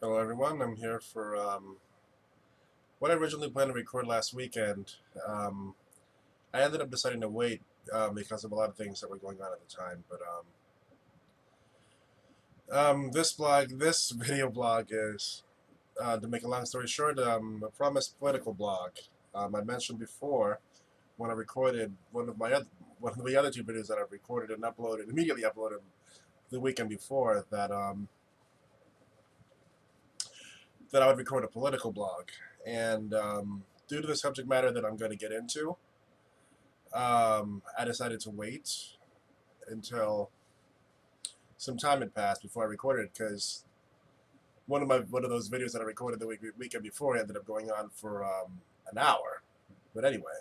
Hello, everyone. I'm here for what I originally planned to record last weekend. I ended up deciding to wait because of a lot of things that were going on at the time. But this video blog is, to make a long story short, a promised political blog. I mentioned before when I recorded one of the other two videos that I recorded and immediately uploaded the weekend before that I would record a political blog. And due to the subject matter that I'm going to get into, I decided to wait until some time had passed before I recorded, because one of those videos that I recorded the weekend before ended up going on for an hour. But anyway,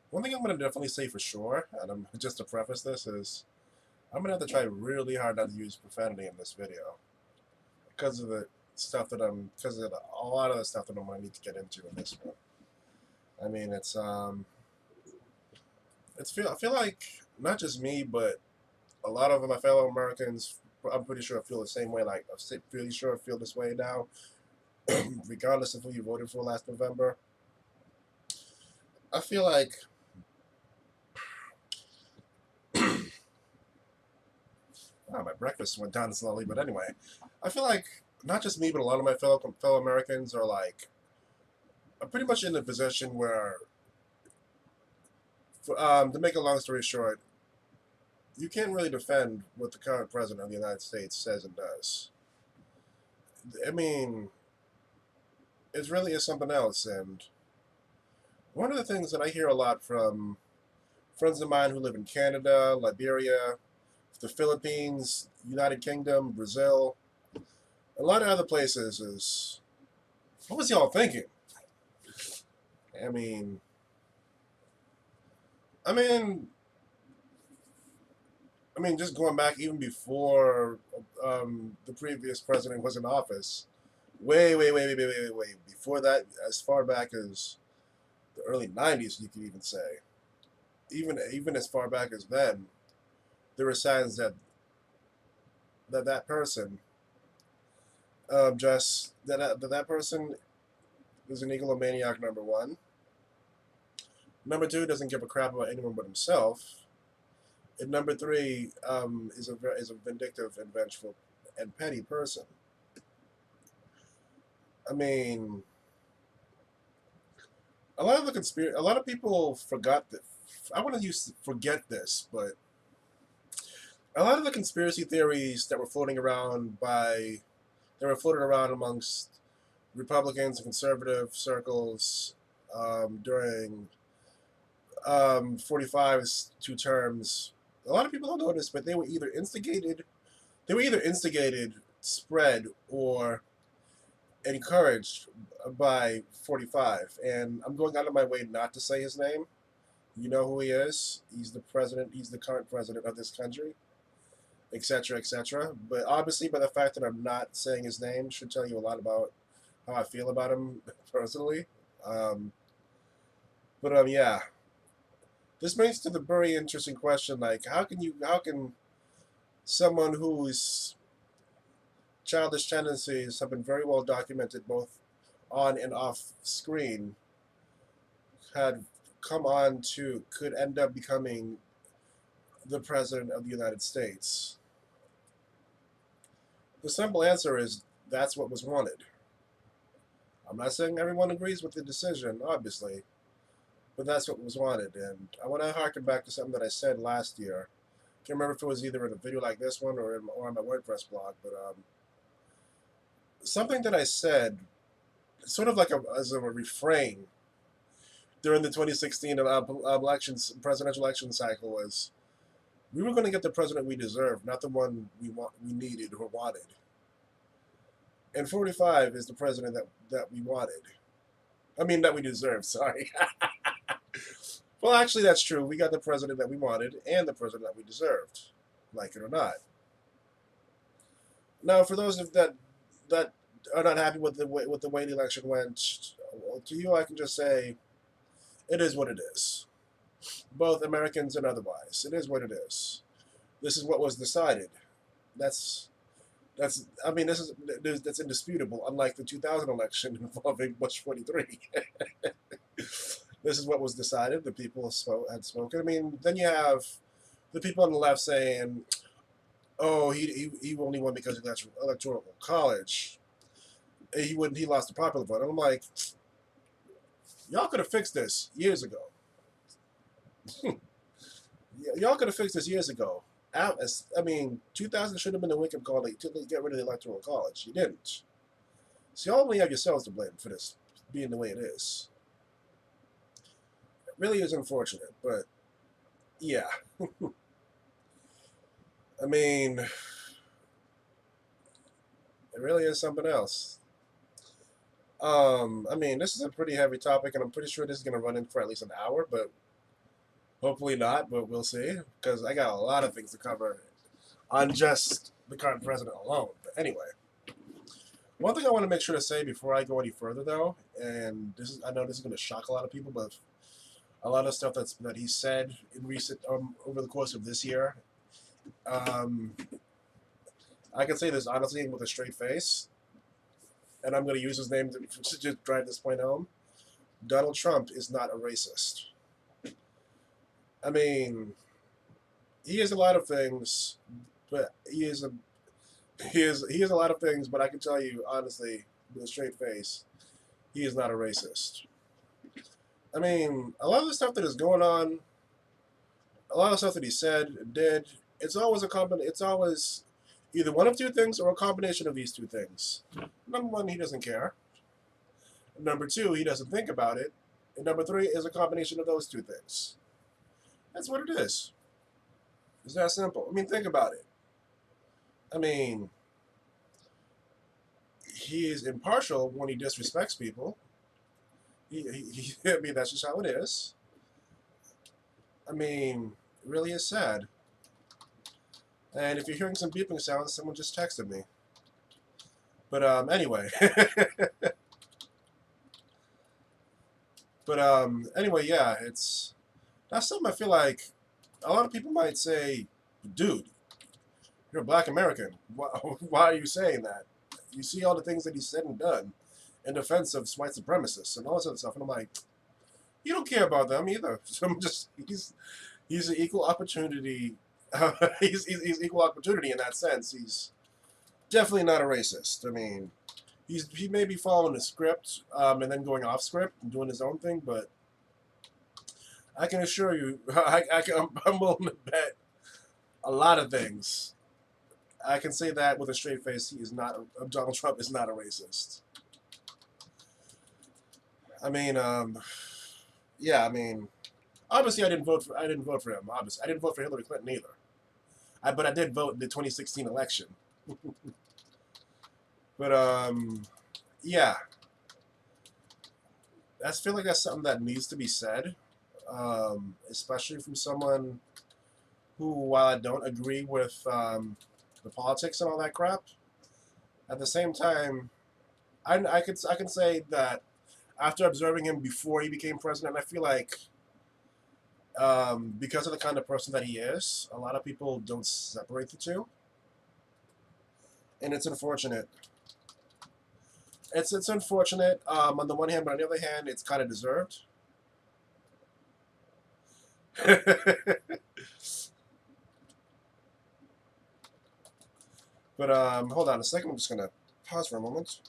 one thing I'm going to definitely say for sure, and just to preface this, is I'm going to have to try really hard not to use profanity in this video because of a lot of the stuff that I'm going to need to get into in this one. I mean, I feel like not just me, but a lot of my fellow Americans, I'm pretty sure feel the same way. Like, I'm pretty sure I feel this way now, regardless of who you voted for last November. I feel like my breakfast went down slowly, but anyway, I feel like not just me, but a lot of my fellow Americans are pretty much in a position where, to make a long story short, you can't really defend what the current president of the United States says and does. I mean, it really is something else. And one of the things that I hear a lot from friends of mine who live in Canada, Liberia, the Philippines, United Kingdom, Brazil, a lot of other places is, what was y'all thinking? I mean, I mean, just going back even before the previous president was in office, way before that, as far back as the early '90s, you could even say, even as far back as then, there were signs that person that person is an egomaniac. Number one. Number two, doesn't give a crap about anyone but himself. And number three, is a vindictive and vengeful and petty person. I mean, a lot of people forgot that. I want to forget this, but a lot of the conspiracy theories that were floating around amongst Republicans and conservative circles during 45's two terms. A lot of people don't know this, but they were either instigated, spread, or encouraged by 45. And I'm going out of my way not to say his name. You know who he is. He's the president. He's the current president of this country, etc., etc. But obviously, by the fact that I'm not saying his name, should tell you a lot about how I feel about him personally. Yeah. This brings to the very interesting question, like, how can someone whose childish tendencies have been very well documented both on and off screen could end up becoming the president of the United States? The simple answer is that's what was wanted. I'm not saying everyone agrees with the decision, obviously, but that's what was wanted. And I want to harken back to something that I said last year. I can't remember if it was either in a video like this one or on my WordPress blog, but something that I said, sort of like as a refrain during the 2016 presidential election cycle, was we were going to get the president we deserved, not the one we needed or wanted. And 45 is the president that we wanted. I mean, that we deserved, sorry. Well, actually, that's true. We got the president that we wanted and the president that we deserved, like it or not. Now, for those that are not happy with the way the election went, well, to you, I can just say, it is what it is. Both Americans and otherwise, it is what it is. This is what was decided. That's I mean, that's indisputable. Unlike the 2000 election involving Bush 43, this is what was decided. The people had spoken. I mean, then you have the people on the left saying, "Oh, he only won because of the electoral college. He lost the popular vote." And I'm like, y'all could have fixed this years ago. Y'all could have fixed this years ago. I mean, 2000 should have been the wake-up call to get rid of the electoral college. You didn't. So y'all only have yourselves to blame for this being the way it is. It really is unfortunate, but yeah. I mean, it really is something else. I mean, this is a pretty heavy topic, and I'm pretty sure this is going to run in for at least an hour, but hopefully not, but we'll see, because I got a lot of things to cover on just the current president alone. But anyway, one thing I want to make sure to say before I go any further, though, and I know this is going to shock a lot of people, but a lot of stuff that he said in recent over the course of this year, I can say this honestly and with a straight face, and I'm going to use his name to just drive this point home. Donald Trump is not a racist. I mean, he is a lot of things, but he is a lot of things. But I can tell you honestly, with a straight face, he is not a racist. I mean, a lot of the stuff that is going on, a lot of stuff that he said and did, it's always It's always either one of two things or a combination of these two things. Number one, he doesn't care. Number two, he doesn't think about it. And number three is a combination of those two things. That's what it is. It's that simple. I mean, think about it. I mean, he is impartial when he disrespects people. I mean, that's just how it is. I mean, it really is sad. And if you're hearing some beeping sounds, someone just texted me. But anyway. But anyway, yeah, that's something I feel like a lot of people might say, dude, you're a black American. Why are you saying that? You see all the things that he said and done in defense of white supremacists and all this other stuff. And I'm like, you don't care about them either. So he's an equal opportunity. He's equal opportunity in that sense. He's definitely not a racist. I mean, he may be following the script and then going off script and doing his own thing, but I can assure you, I'm willing to bet a lot of things. I can say that with a straight face. Donald Trump is not a racist. I mean, yeah. I mean, obviously, I didn't vote for him. Obviously, I didn't vote for Hillary Clinton either. But I did vote in the 2016 election. But yeah, I feel like that's something that needs to be said, especially from someone who, while I don't agree with the politics and all that crap, at the same time, I can say that after observing him before he became president, I feel like because of the kind of person that he is, a lot of people don't separate the two, and it's unfortunate. It's unfortunate on the one hand, but on the other hand, it's kind of deserved. But hold on a second. I'm just gonna pause for a moment.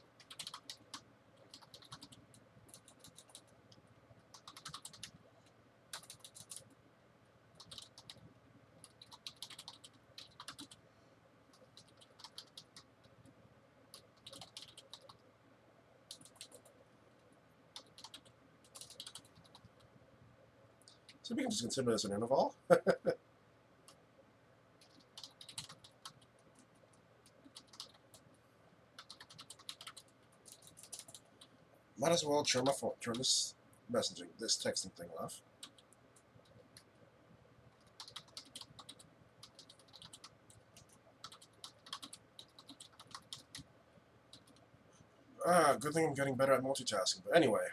So we can just consider this an interval. Might as well turn this texting thing off. Good thing I'm getting better at multitasking. But anyway,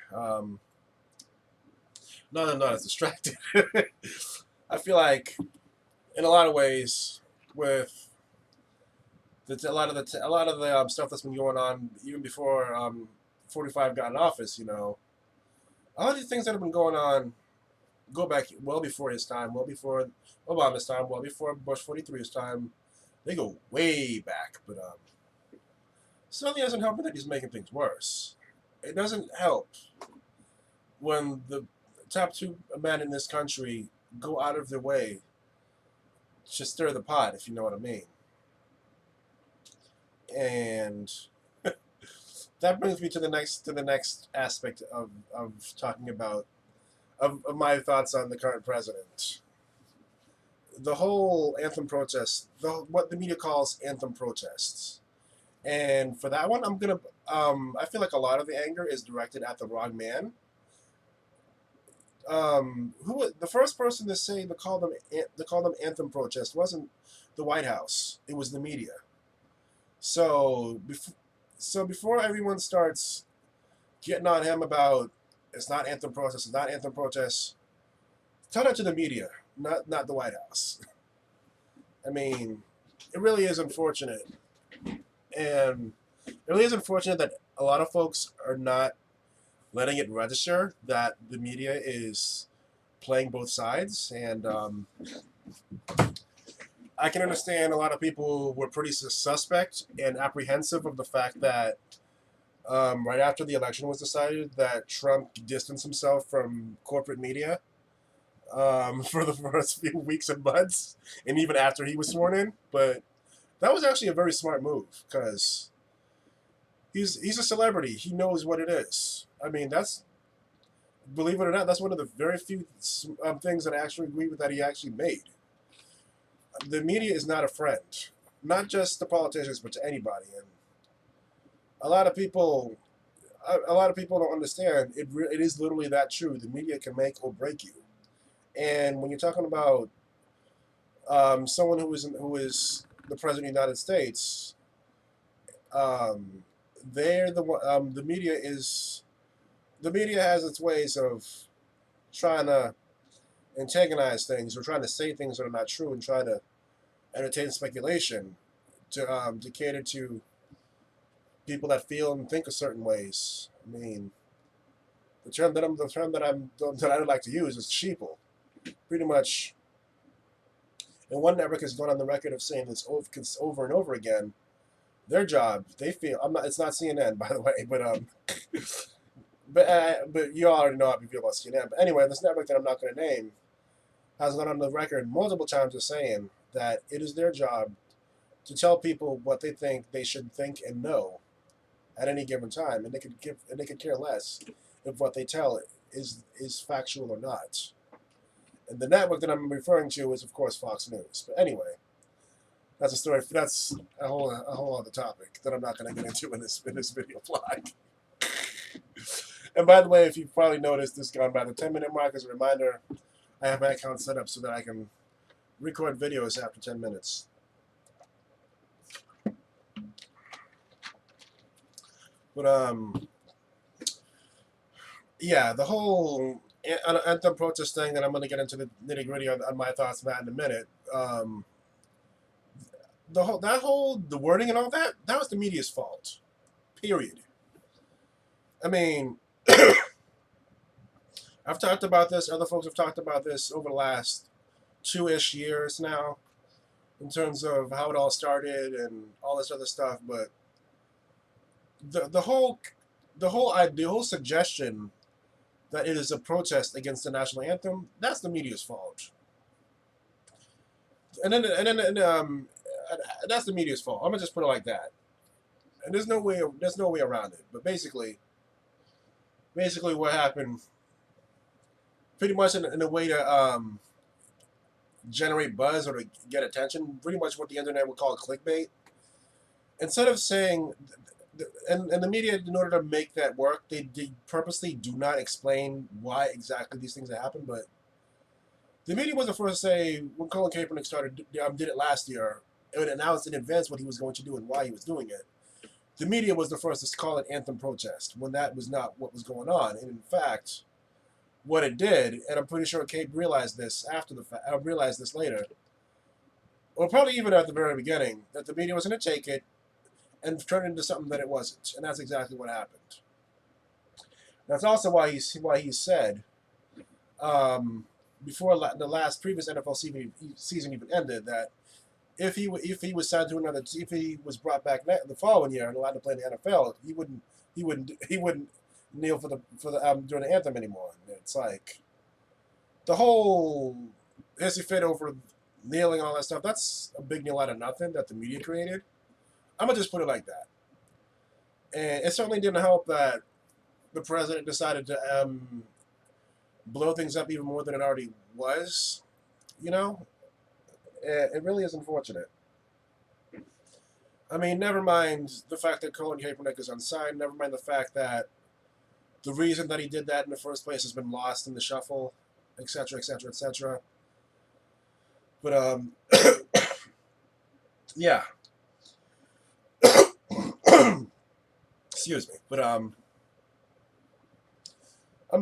no, I'm not as distracted. I feel like, in a lot of ways, with a lot of the stuff that's been going on even before 45 got in office. A lot of these things that have been going on go back well before his time, well before Obama's time, well before Bush 43's time. They go way back, but certainly doesn't help that he's making things worse. It doesn't help when the top two men in this country go out of their way to stir the pot, if you know what I mean. And that brings me to the next aspect of talking about of my thoughts on the current president. The whole anthem protest, what the media calls anthem protests. And for that one, I feel like a lot of the anger is directed at the wrong man. Who the first person to say to call them anthem protest wasn't the White House. It was the media. So before everyone starts getting on him about it's not anthem protest, it's not anthem protest, tell that to the media, not the White House. I mean, it really is unfortunate, and it really is unfortunate that a lot of folks are not letting it register that the media is playing both sides. And I can understand a lot of people were pretty suspect and apprehensive of the fact that right after the election was decided that Trump distanced himself from corporate media for the first few weeks and months, and even after he was sworn in. But that was actually a very smart move because he's a celebrity. He knows what it is. I mean, believe it or not, that's one of the very few things that I actually agree with that he actually made. The media is not a friend, not just to politicians, but to anybody. And a lot of people don't understand. It is literally that true. The media can make or break you. And when you're talking about someone who is the president of the United States, they're the media has its ways of trying to antagonize things or trying to say things that are not true and try to entertain speculation to cater to people that feel and think a certain ways. I mean, the term that I would like to use is sheeple. Pretty much, and one network has gone on the record of saying this over and over again. Their job, they feel. It's not CNN, by the way, but but you already know how we feel about CNN. But anyway, this network that I'm not going to name has gone on the record multiple times as saying that it is their job to tell people what they think they should think and know at any given time, and they could care less if what they tell is factual or not. And the network that I'm referring to is, of course, Fox News. But anyway, that's a story. That's a whole other topic that I'm not going to get into in this video vlog. And by the way, if you've probably noticed, this has gone by the 10-minute mark. As a reminder, I have my account set up so that I can record videos after 10 minutes. But yeah, the whole anthem protest thing, and I'm going to get into the nitty gritty on my thoughts on that in a minute. The wording and all that was the media's fault. Period. I mean, I've talked about this. Other folks have talked about this over the last 2-ish years now, in terms of how it all started and all this other stuff. But the whole suggestion that it is a protest against the national anthem, that's the media's fault. And then that's the media's fault. I'm gonna just put it like that. And there's no way around it. But basically what happened, pretty much in a way to generate buzz or to get attention, pretty much what the internet would call clickbait. Instead of saying, and the media, in order to make that work, they purposely do not explain why exactly these things have happened. But the media was the first to say, when Colin Kaepernick did it last year, it announced in advance what he was going to do and why he was doing it. The media was the first to call it anthem protest when that was not what was going on. And in fact, what it did, and I'm pretty sure Cape realized this after the fact, realized this later, or probably even at the very beginning, that the media was going to take it and turn it into something that it wasn't, and that's exactly what happened. That's also why he said before the last previous NFL season even ended that if he was signed to another, if he was brought back the following year and allowed to play in the NFL, he wouldn't kneel for the during the anthem anymore. And it's like the whole hissy fit over kneeling and all that stuff. That's a big deal out of nothing that the media created. I'm gonna just put it like that. And it certainly didn't help that the president decided to blow things up even more than it already was. You know, it really is unfortunate. I mean, never mind the fact that Colin Kaepernick is unsigned. Never mind the fact that the reason that he did that in the first place has been lost in the shuffle, etc., etc., etc. But yeah. Excuse me. But I'm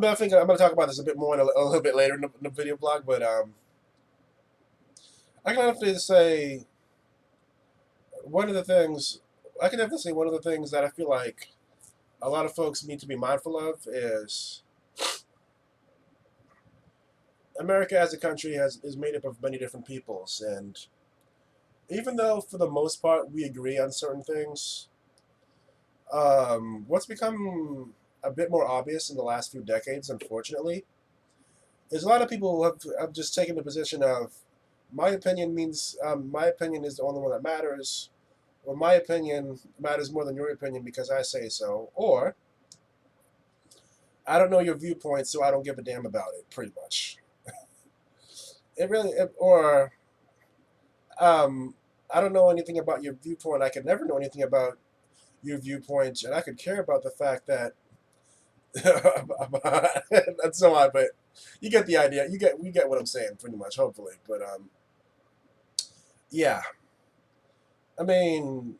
thinking I'm going to talk about this a bit more a little bit later in the video blog. But I can definitely say one of the things that I feel like a lot of folks need to be mindful of is America as a country is made up of many different peoples, and even though for the most part we agree on certain things, what's become a bit more obvious in the last few decades, unfortunately, is a lot of people have just taken the position of my opinion means my opinion is the only one that matters, or my opinion matters more than your opinion because I say so, or I don't know your viewpoint, so I don't give a damn about it. Pretty much, or I don't know anything about your viewpoint. I could never know anything about your viewpoint, and I could care about the fact that that's so odd, but you get the idea. We get what I'm saying, pretty much, hopefully. But yeah, I mean,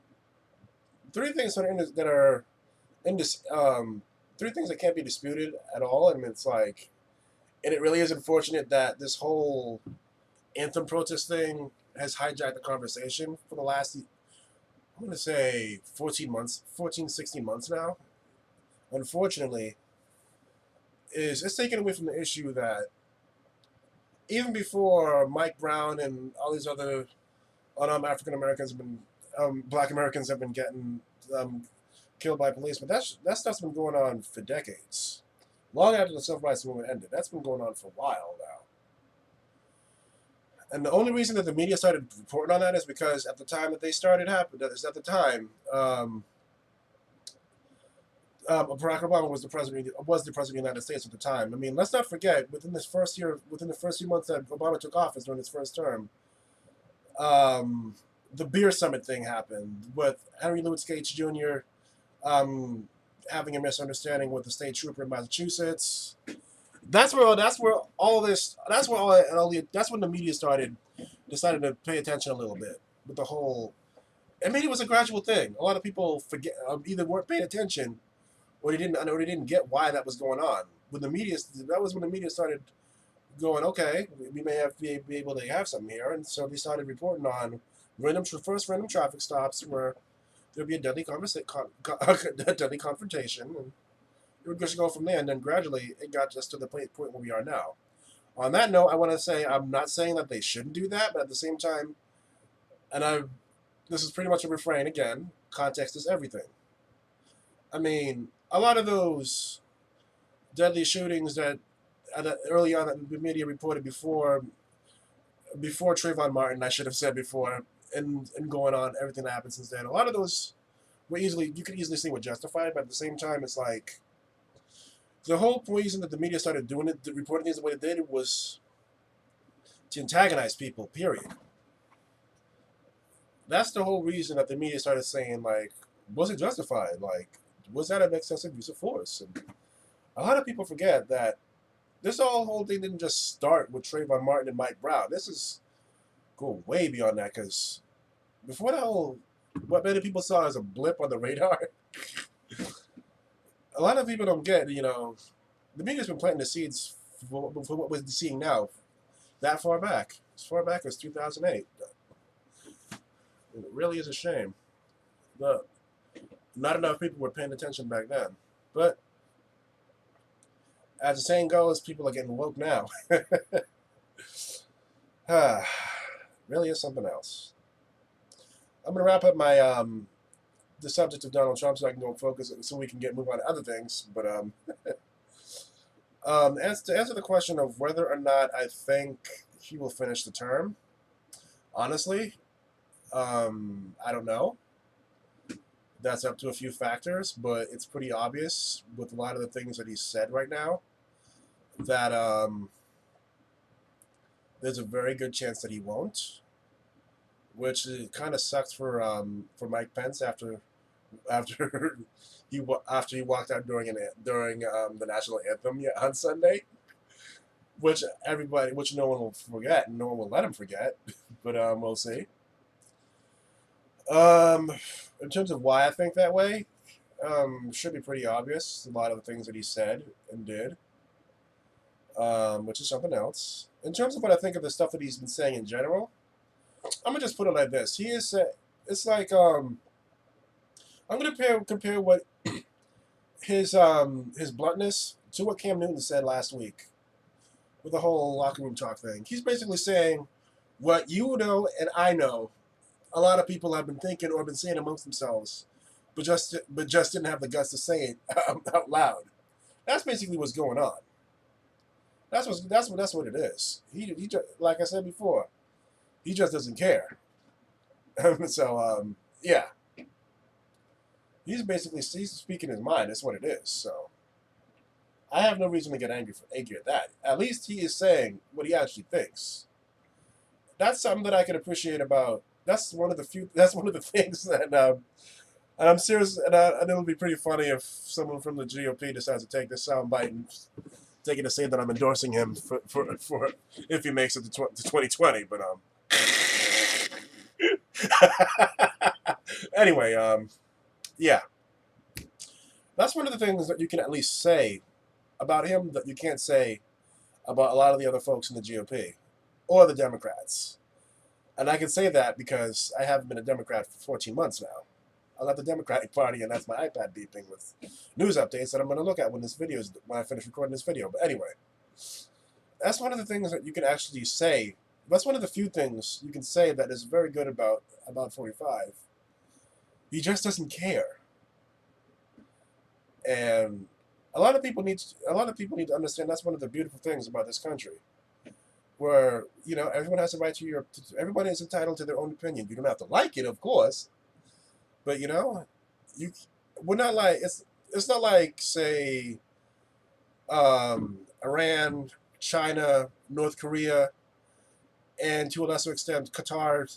three things that are in this three things that can't be disputed at all. I mean, it's like, and it really is unfortunate that this whole anthem protest thing has hijacked the conversation for the last, I'm going to say 16 months now. Unfortunately, it's taken away from the issue that even before Mike Brown and all these other unarmed African Americans have been, Black Americans have been getting killed by police, but that stuff's been going on for decades, long after the civil rights movement ended. That's been going on for a while now. And the only reason that the media started reporting on that is because at the time that they started happening, that is at the time, Barack Obama was the president of the United States at the time. I mean, let's not forget within the first few months that Obama took office during his first term, the beer summit thing happened with Henry Louis Gates Jr. Having a misunderstanding with the state trooper in Massachusetts. That's when the media decided to pay attention a little bit with the whole. I mean, it was a gradual thing. A lot of people forget, either weren't paying attention, or they didn't get why that was going on. That was when the media started going, okay, we may have be able to have something here, and so they started reporting on random traffic stops where there'd be a deadly confrontation, and it would just go from there. And then gradually, it got just to the point where we are now. On that note, I want to say I'm not saying that they shouldn't do that, but at the same time, this is pretty much a refrain again. Context is everything. I mean, a lot of those deadly shootings that early on the media reported before Trayvon Martin, I should have said before, and going on everything that happened since then. A lot of those you could easily say were justified, but at the same time, it's like the whole reason that the media started doing it, reporting things the way it did, was to antagonize people. Period. That's the whole reason that the media started saying, like, was it justified? Like, was that an excessive use of force? And a lot of people forget that this whole thing didn't just start with Trayvon Martin and Mike Brown. This is go way beyond that, because before that whole, what many people saw as a blip on the radar, a lot of people don't get, the media's been planting the seeds for what we're seeing now, that far back, as far back as 2008. It really is a shame. But not enough people were paying attention back then. But as the saying goes, people are getting woke now. Really is something else. I'm gonna wrap up my the subject of Donald Trump so I can go focus so we can move on to other things. But as to answer the question of whether or not I think he will finish the term, honestly, I don't know. That's up to a few factors, but it's pretty obvious with a lot of the things that he said right now that there's a very good chance that he won't, which kind of sucks for Mike Pence after after he walked out during the national anthem on Sunday, which no one will forget, and no one will let him forget, but we'll see. Um, in terms of why I think that way, should be pretty obvious. A lot of the things that he said and did, which is something else. In terms of what I think of the stuff that he's been saying in general, I'm gonna just put it like this: he is. It's like I'm gonna compare what his bluntness to what Cam Newton said last week with the whole locker room talk thing. He's basically saying what you know and I know. A lot of people have been thinking or been saying amongst themselves, but just didn't have the guts to say it out loud. That's basically what's going on. That's what it is. He just, like I said before, he just doesn't care. So yeah, he's speaking his mind. That's what it is. So I have no reason to get angry at that. At least he is saying what he actually thinks. That's something that I can appreciate about. That's one of the few. That's one of the things that. And I'm serious, and it'll be pretty funny if someone from the GOP decides to take this soundbite and take it to say that I'm endorsing him for if he makes it to 2020. But anyway, yeah, that's one of the things that you can at least say about him that you can't say about a lot of the other folks in the GOP or the Democrats. And I can say that because I haven't been a Democrat for 14 months now. I left the Democratic Party, and that's my iPad beeping with news updates that I'm going to look at when I finish recording this video. But anyway, that's one of the things that you can actually say. That's one of the few things you can say that is very good about 45. He just doesn't care, and a lot of people need to understand that's one of the beautiful things about this country, where everyone has the right to everyone is entitled to their own opinion. You don't have to like it, of course. But we're not like it's not like say Iran, China, North Korea, and to a lesser extent Qatar,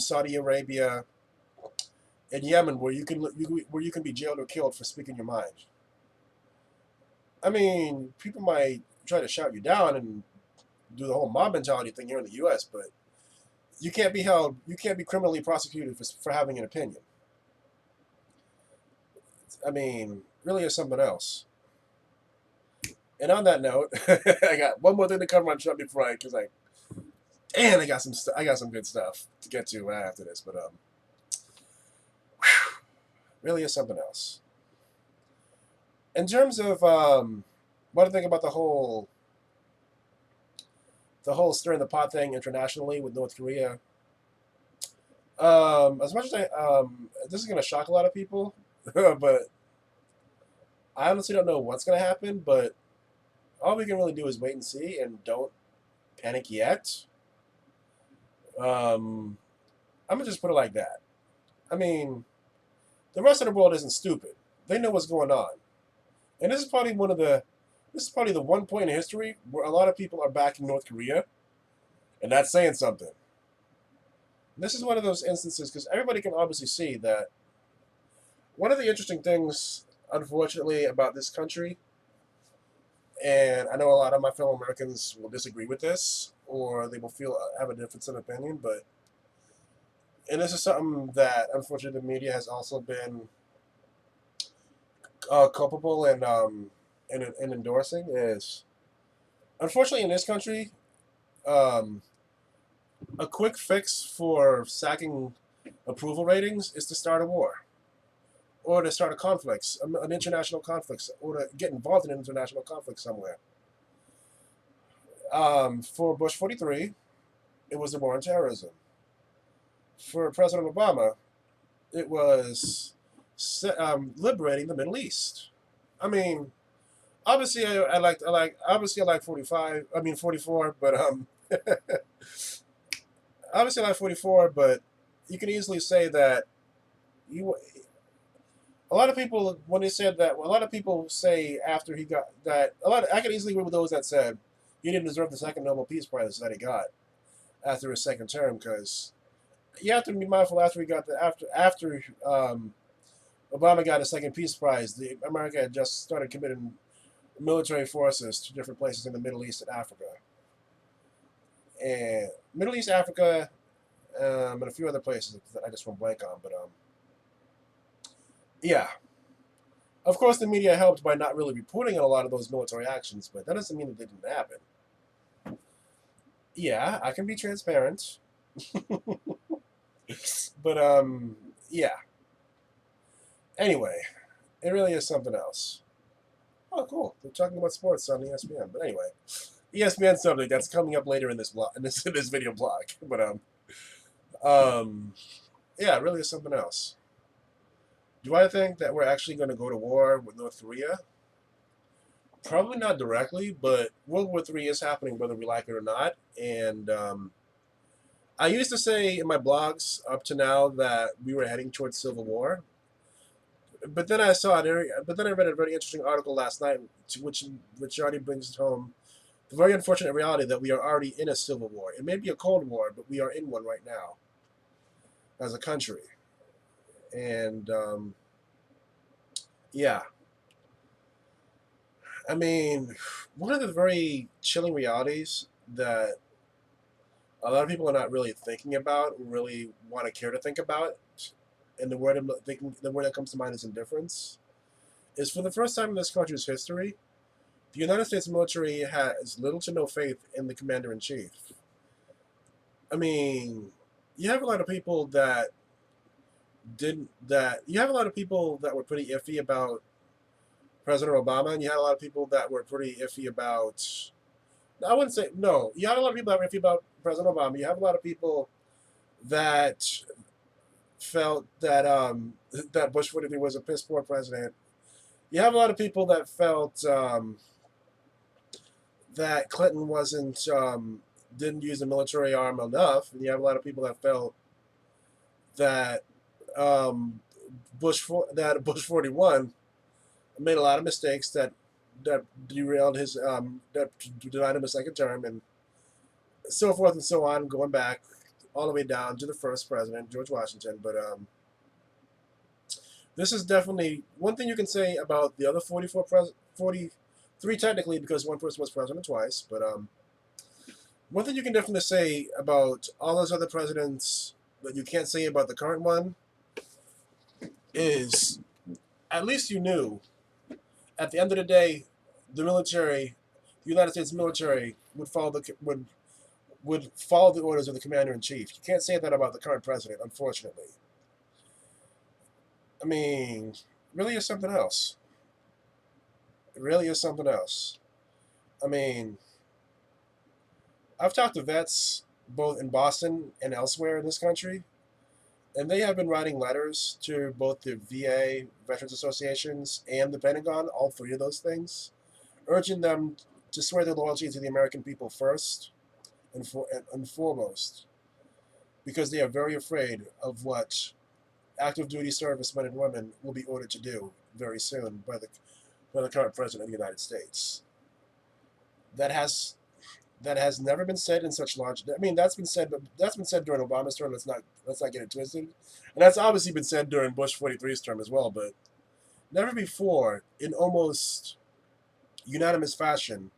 Saudi Arabia, and Yemen, where you can be jailed or killed for speaking your mind. I mean, people might try to shout you down and do the whole mob mentality thing here in the U.S., but you can't be criminally prosecuted for having an opinion. I mean, really is something else. And on that note, I got one more thing to cover on Trump before I got some good stuff to get to after this, but really is something else. In terms of what I think about the whole stirring the pot thing internationally with North Korea. As much as this is gonna shock a lot of people, but I honestly don't know what's gonna happen. But all we can really do is wait and see, and don't panic yet. I'm gonna just put it like that. I mean, the rest of the world isn't stupid. They know what's going on, and this is probably the one point in history where a lot of people are backing North Korea, and that's saying something. This is one of those instances because everybody can obviously see that one of the interesting things, unfortunately, about this country, and I know a lot of my fellow Americans will disagree with this, or they will have a difference in opinion, and this is something that, unfortunately, the media has also been culpable in endorsing, is, unfortunately, in this country, a quick fix for sacking approval ratings is to start a war, or to start a conflict, an international conflict, or to get involved in an international conflict somewhere. For Bush 43, it was the war on terrorism. For President Obama, it was liberating the Middle East. I mean, obviously, obviously, I like 45. I mean, 44, but obviously, I like 44. But you can easily say that you. A lot of people, when they said that, a lot of people say after he got that. I can easily agree with those that said he didn't deserve the second Nobel Peace Prize that he got after his second term, because you have to be mindful after he got the after Obama got a second peace prize, America had just started committing military forces to different places in the Middle East and Africa. And Middle East, Africa, and a few other places that I just went blank on. But yeah. Of course, the media helped by not really reporting on a lot of those military actions, but that doesn't mean that they didn't happen. Yeah, I can be transparent. But yeah. Anyway, it really is something else. Oh, cool. They're talking about sports on ESPN. But anyway, ESPN subject that's coming up later in this blog, in this video blog. But yeah, it really is something else. Do I think that we're actually going to go to war with North Korea? Probably not directly, but World War III is happening whether we like it or not. And I used to say in my blogs up to now that we were heading towards civil war. But then I but then I read a very interesting article last night, which already brings home the very unfortunate reality that we are already in a civil war. It may be a cold war, but we are in one right now as a country. And yeah, I mean, one of the very chilling realities that a lot of people are not really thinking about, really want to care to think about, and the word that comes to mind is indifference, is for the first time in this country's history, the United States military has little to no faith in the commander-in-chief. I mean, you have a lot of people that you have a lot of people that were pretty iffy about President Obama, and you had a lot of people that were pretty iffy about. I wouldn't say no. You had a lot of people that were iffy about President Obama. You have a lot of people that felt that that Bush 43 was a piss poor president. You have a lot of people that felt that Clinton didn't use the military arm enough, and you have a lot of people that felt that Bush 41 made a lot of mistakes that derailed his that denied him a second term, and so forth and so on, going back all the way down to the first president, George Washington. But this is definitely one thing you can say about the other 43 technically, because one person was president twice. But one thing you can definitely say about all those other presidents that you can't say about the current one is at least you knew at the end of the day, the military, the United States military, would follow the orders of the commander-in-chief. You can't say that about the current president, unfortunately. I mean, it really is something else. It really is something else. I mean, I've talked to vets both in Boston and elsewhere in this country, and they have been writing letters to both the VA, Veterans Associations, and the Pentagon, all three of those things, urging them to swear their loyalty to the American people first and foremost, because they are very afraid of what active duty servicemen and women will be ordered to do very soon by the current president of the United States. That has never been said in such large. I mean, that's been said, but that's been said during Obama's term. Let's not get it twisted, and that's obviously been said during Bush 43's term as well. But never before, in almost unanimous fashion,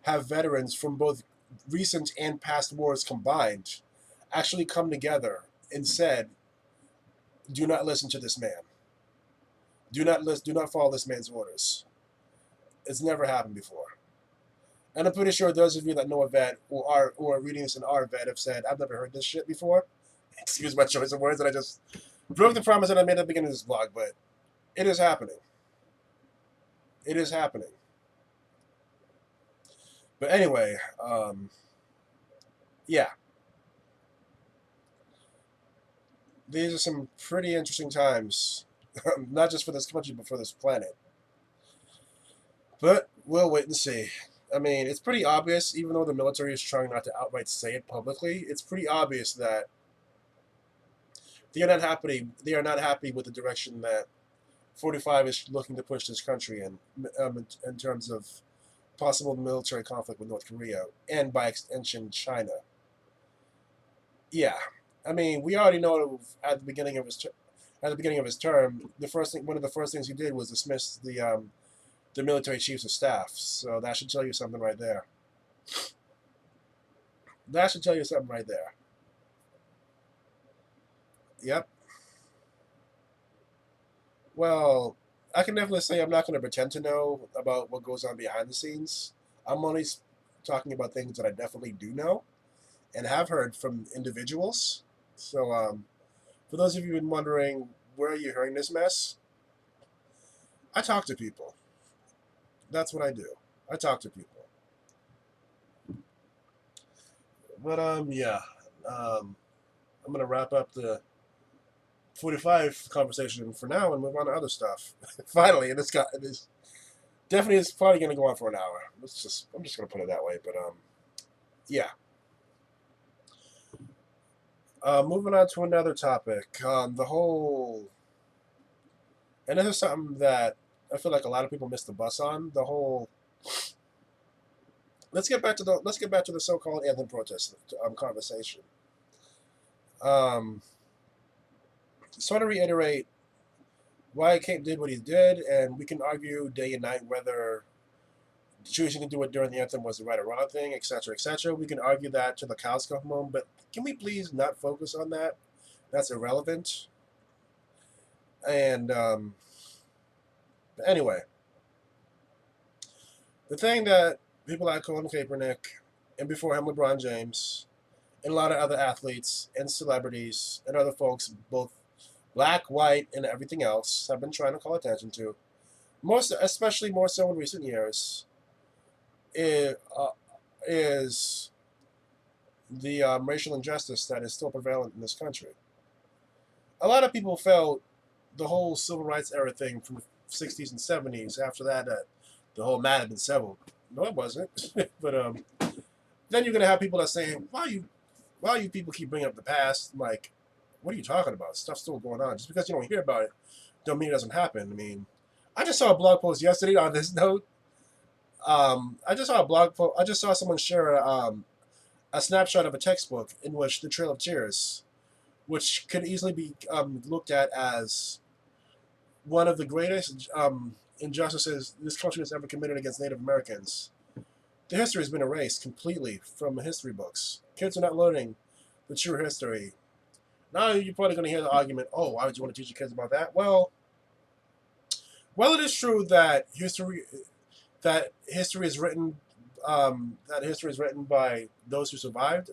have veterans from both recent and past wars combined actually come together and said, "Do not listen to this man. Do not follow this man's orders." It's never happened before. And I'm pretty sure those of you that know a vet or are reading this and are a vet have said, "I've never heard this shit before," Excuse my choice of words, that I just broke the promise that I made at the beginning of this vlog, but it is happening. It is happening. But anyway, yeah. These are some pretty interesting times, not just for this country, but for this planet. But we'll wait and see. I mean, it's pretty obvious, even though the military is trying not to outright say it publicly, it's pretty obvious that they are not happy. They are not happy with the direction that 45 is looking to push this country in terms of possible military conflict with North Korea and by extension China. Yeah, I mean, we already know at the beginning of his term, one of the first things he did was dismiss the military chiefs of staff. So that should tell you something right there. That should tell you something right there. Yep. Well, I can definitely say I'm not going to pretend to know about what goes on behind the scenes. I'm only talking about things that I definitely do know and have heard from individuals. So, for those of you who've been wondering, where are you hearing this mess? I talk to people. That's what I do. I talk to people. But yeah, I'm gonna wrap up the 45 conversation for now and move on to other stuff. Finally, and this definitely is probably gonna go on for an hour. I'm just gonna put it that way. But yeah. Moving on to another topic. The whole, and this is something that I feel like a lot of people miss the bus on. The whole. Let's get back to the so-called anthem protest conversation. Just want to reiterate why Kate did what he did, and we can argue day and night whether choosing to do it during the anthem was the right or wrong thing, etc., etc. We can argue that to the cows come home, but can we please not focus on that? That's irrelevant. And anyway, the thing that people like Colin Kaepernick, and before him LeBron James, and a lot of other athletes and celebrities and other folks, both black, white, and everything else, have been trying to call attention to, especially more so in recent years, is the racial injustice that is still prevalent in this country. A lot of people felt the whole civil rights era thing from the 60s and 70s. After that, the whole mat had been settled. No, it wasn't. But then you're gonna have people that say, "Why you people keep bringing up the past? Like, what are you talking about? Stuff's still going on. Just because you don't hear about it, don't mean it doesn't happen." I mean, I just saw a blog post yesterday on this note. I just saw a blog post. I just saw someone share a snapshot of a textbook in which the Trail of Tears, which could easily be looked at as one of the greatest injustices this country has ever committed against Native Americans. The history has been erased completely from the history books. Kids are not learning the true history. Now you're probably going to hear the argument, "Oh, why would you want to teach your kids about that?" Well, it is true that history is written by those who survived.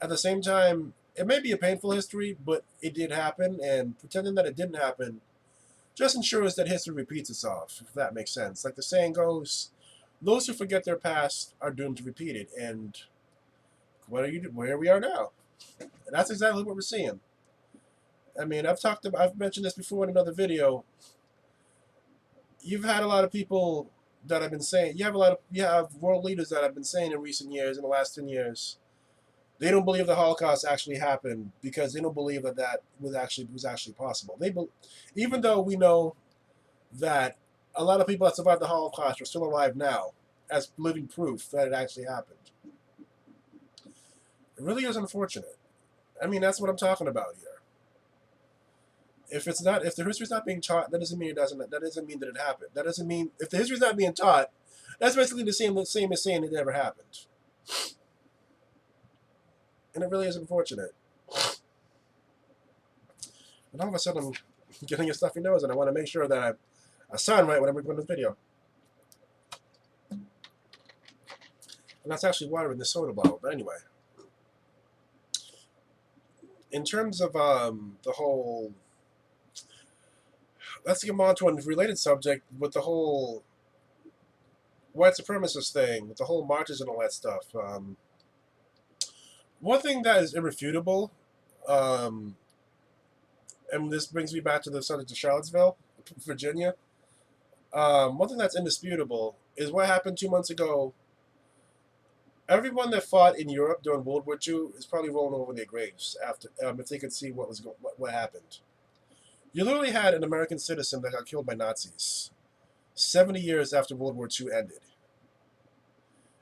At the same time, it may be a painful history, but it did happen, and pretending that it didn't happen just ensures that history repeats itself, if that makes sense. Like the saying goes, those who forget their past are doomed to repeat it, and where we are now. And that's exactly what we're seeing. I mean, I've mentioned this before in another video. You've had a lot of people that have been saying, you have world leaders that have been saying in recent years, in the last 10 years, they don't believe the Holocaust actually happened because they don't believe that was actually possible. Even though we know that a lot of people that survived the Holocaust are still alive now as living proof that it actually happened. It really is unfortunate. I mean, that's what I'm talking about here. If the history's not being taught, that doesn't mean it doesn't. That doesn't mean that it happened. That doesn't mean if the history's not being taught, that's basically the same as saying it never happened. And it really is unfortunate. And all of a sudden, I'm getting a stuffy nose, and I want to make sure that I sound right when I'm recording this video. And that's actually water in the soda bottle. But anyway, in terms of the whole, let's get on to a related subject with the whole white supremacist thing, with the whole marches and all that stuff. One thing that is irrefutable, um, and this brings me back to the subject of Charlottesville, Virginia. One thing that's indisputable is what happened 2 months ago. Everyone that fought in Europe during World War II is probably rolling over their graves after, if they could see what happened. You literally had an American citizen that got killed by Nazis 70 years after World War II ended.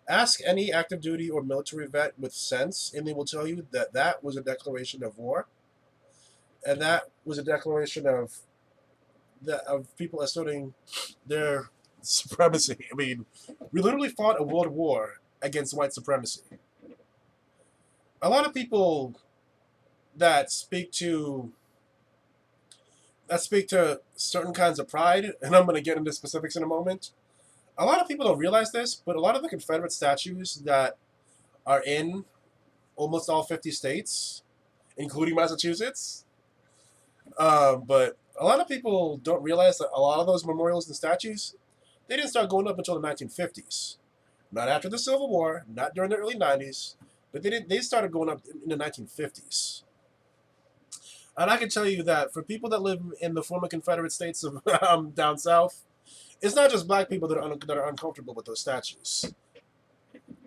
Ask any active duty or military vet with sense, and they will tell you that that was a declaration of war, and that was a declaration of people asserting their supremacy. I mean, we literally fought a world war against white supremacy. A lot of people that speak to certain kinds of pride, and I'm going to get into specifics in a moment. A lot of people don't realize this, but a lot of the Confederate statues that are in almost all 50 states, including Massachusetts, but a lot of people don't realize that a lot of those memorials and statues, they didn't start going up until the 1950s. Not after the Civil War, not during the early 90s, but they started going up in the 1950s. And I can tell you that for people that live in the former Confederate states of down south, it's not just black people that are uncomfortable with those statues.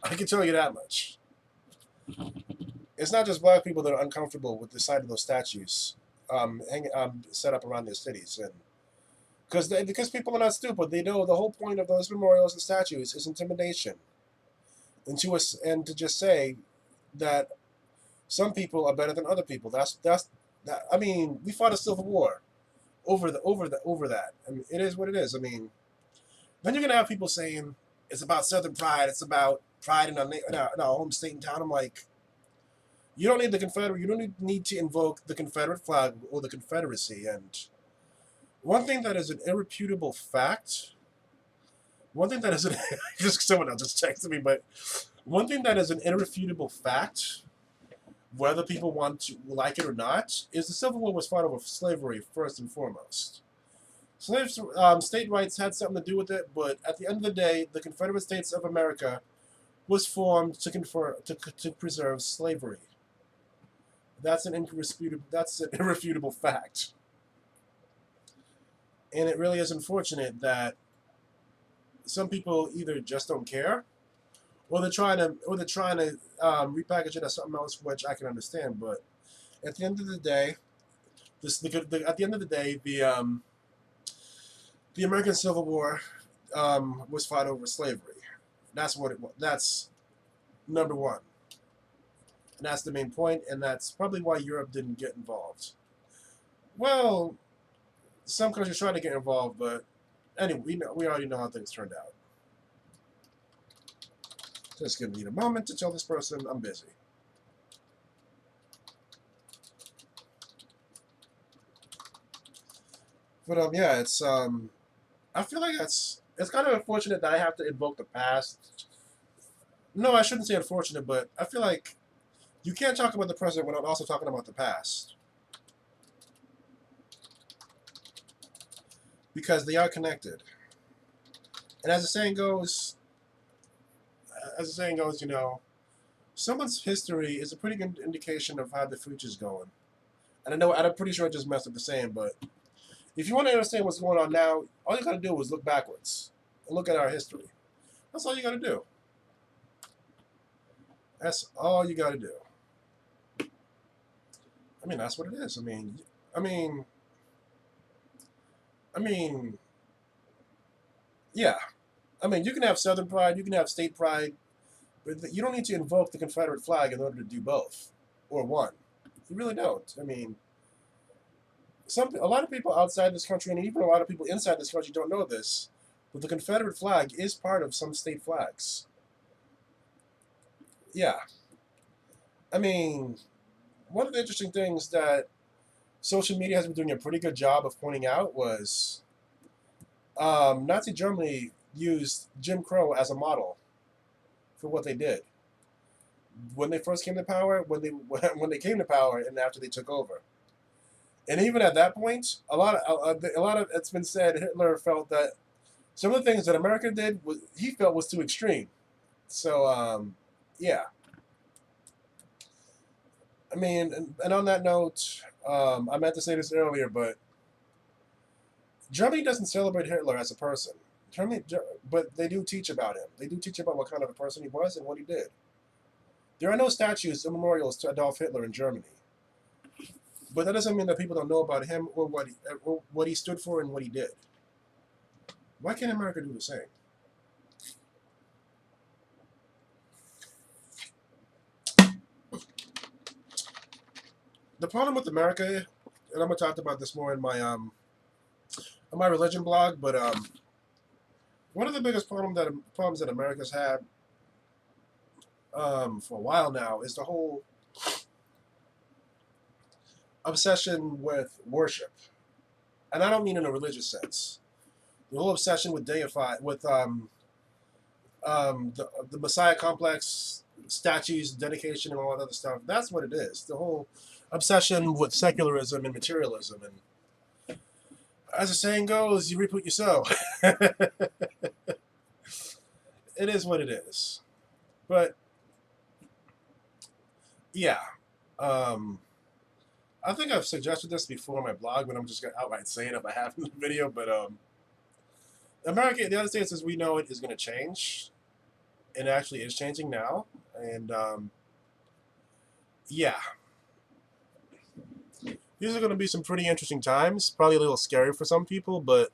I can tell you that much. It's not just black people that are uncomfortable with the sight of those statues set up around their cities, and because people are not stupid, they know the whole point of those memorials and statues is intimidation, and to just say that some people are better than other people. I mean, we fought a civil war over that. I mean, it is what it is. I mean, then you're gonna have people saying it's about Southern pride. It's about pride in our home state and town. I'm like, you don't need the Confederate. You don't need to invoke the Confederate flag or the Confederacy. And one thing that is an irrefutable fact. One thing that is just someone else just texted me, but one thing that is an irrefutable fact, whether people want to like it or not, is the Civil War was fought over slavery first and foremost. State rights had something to do with it, but at the end of the day, the Confederate States of America was formed to preserve slavery. That's an irrefutable fact, and it really is unfortunate that some people either just don't care, or they're trying to repackage it as something else, which I can understand. But at the end of the day, the American Civil War was fought over slavery. That's what it was. That's number one. And that's the main point, and that's probably why Europe didn't get involved. Well, some countries tried to get involved, but anyway, we already know how things turned out. Just gonna need a moment to tell this person I'm busy. But yeah, it's I feel like it's kind of unfortunate that I have to invoke the past. No, I shouldn't say unfortunate, but I feel like you can't talk about the present without also talking about the past, because they are connected. And as the saying goes, someone's history is a pretty good indication of how the future's going. And I'm pretty sure I just messed up the saying, but if you want to understand what's going on now, all you got to do is look backwards and look at our history. That's all you got to do. That's all you got to do. I mean, that's what it is. I mean, yeah. I mean, you can have Southern pride, you can have state pride, but you don't need to invoke the Confederate flag in order to do both or one. You really don't. I mean, a lot of people outside this country, and even a lot of people inside this country, don't know this, but the Confederate flag is part of some state flags. Yeah. I mean, one of the interesting things that social media has been doing a pretty good job of pointing out was Nazi Germany used Jim Crow as a model for what they did. when they first came to power, when they came to power, and after they took over. And even at that point, a lot of it's been said Hitler felt that some of the things that America did he felt was too extreme. So yeah, I mean, and on that note, I meant to say this earlier, but Germany doesn't celebrate Hitler as a person. Germany, but they do teach about him. They do teach about what kind of a person he was and what he did. There are no statues or memorials to Adolf Hitler in Germany, but that doesn't mean that people don't know about him or what he stood for and what he did. Why can't America do the same? The problem with America, and I'm gonna talk about this more in my religion blog, but one of the biggest problems that America's had for a while now is the whole obsession with worship, and I don't mean in a religious sense. The whole obsession with the Messiah complex, statues, dedication, and all that other stuff. That's what it is. The whole obsession with secularism and materialism, and as the saying goes, you reap what you sow. It is what it is. But yeah, um, I think I've suggested this before on my blog, but I'm just gonna outright say it if I have in the video. But America, the United States as we know it is going to change. It actually is changing now, and yeah, these are going to be some pretty interesting times. Probably a little scary for some people, but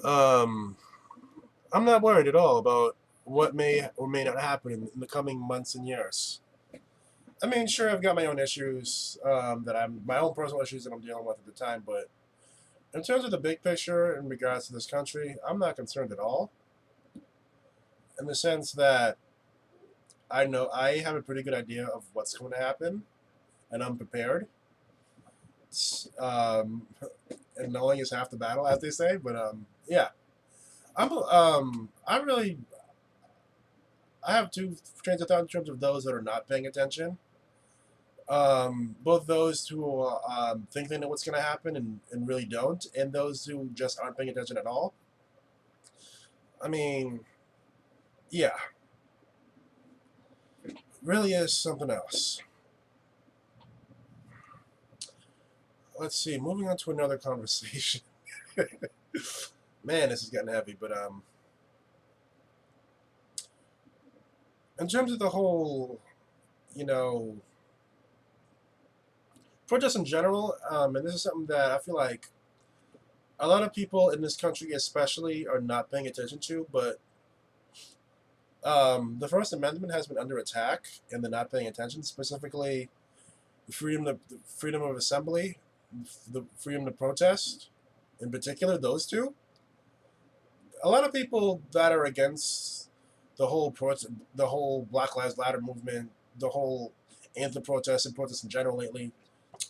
um, I'm not worried at all about what may or may not happen in the coming months and years. I mean, sure, I've got my own issues my own personal issues that I'm dealing with at the time, but in terms of the big picture in regards to this country, I'm not concerned at all. In the sense that I know I have a pretty good idea of what's going to happen, and I'm prepared. Um, and knowing is half the battle, as they say. But yeah, I really I have two trains of thought in terms of those that are not paying attention. Both those who think they know what's going to happen and really don't, and those who just aren't paying attention at all. I mean, yeah, really is something else. Let's see. Moving on to another conversation. Man, this is getting heavy. But in terms of the whole, you know, protests in general, and this is something that I feel like a lot of people in this country, especially, are not paying attention to. But the First Amendment has been under attack, and they're not paying attention. Specifically, the freedom of assembly, the freedom to protest, in particular, those two. A lot of people that are against the whole Black Lives Matter movement, the whole anti-protest and protests in general lately.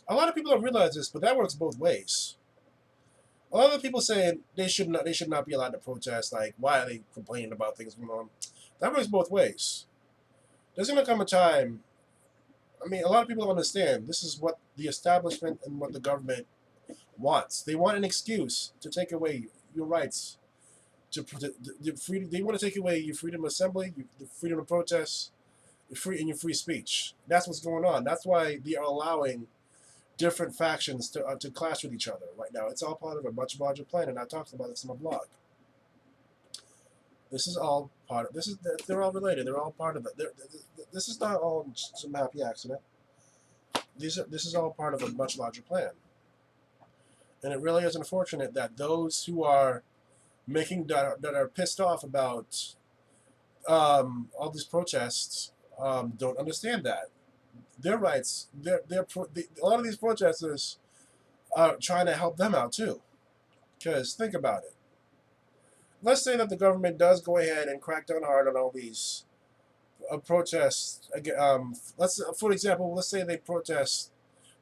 A lot of people don't realize this, but that works both ways. A lot of people saying they should not be allowed to protest. Like, why are they complaining about things going on? That works both ways. There's gonna come a time. I mean, a lot of people don't understand. This is what the establishment and what the government wants. They want an excuse to take away your rights. They want to take away your freedom of assembly, the freedom of protest, your free speech. That's what's going on. That's why they are allowing different factions to clash with each other right now. It's all part of a much larger plan, and I talked about this in my blog. This is all part of. They're all related. They're all part of it. This is not all some happy accident. This is all part of a much larger plan, and it really is unfortunate that those who are that are pissed off about all these protests don't understand that their rights. A lot of these protesters are trying to help them out too. Because think about it. Let's say that the government does go ahead and crack down hard on all these protests. For example, let's say they protest.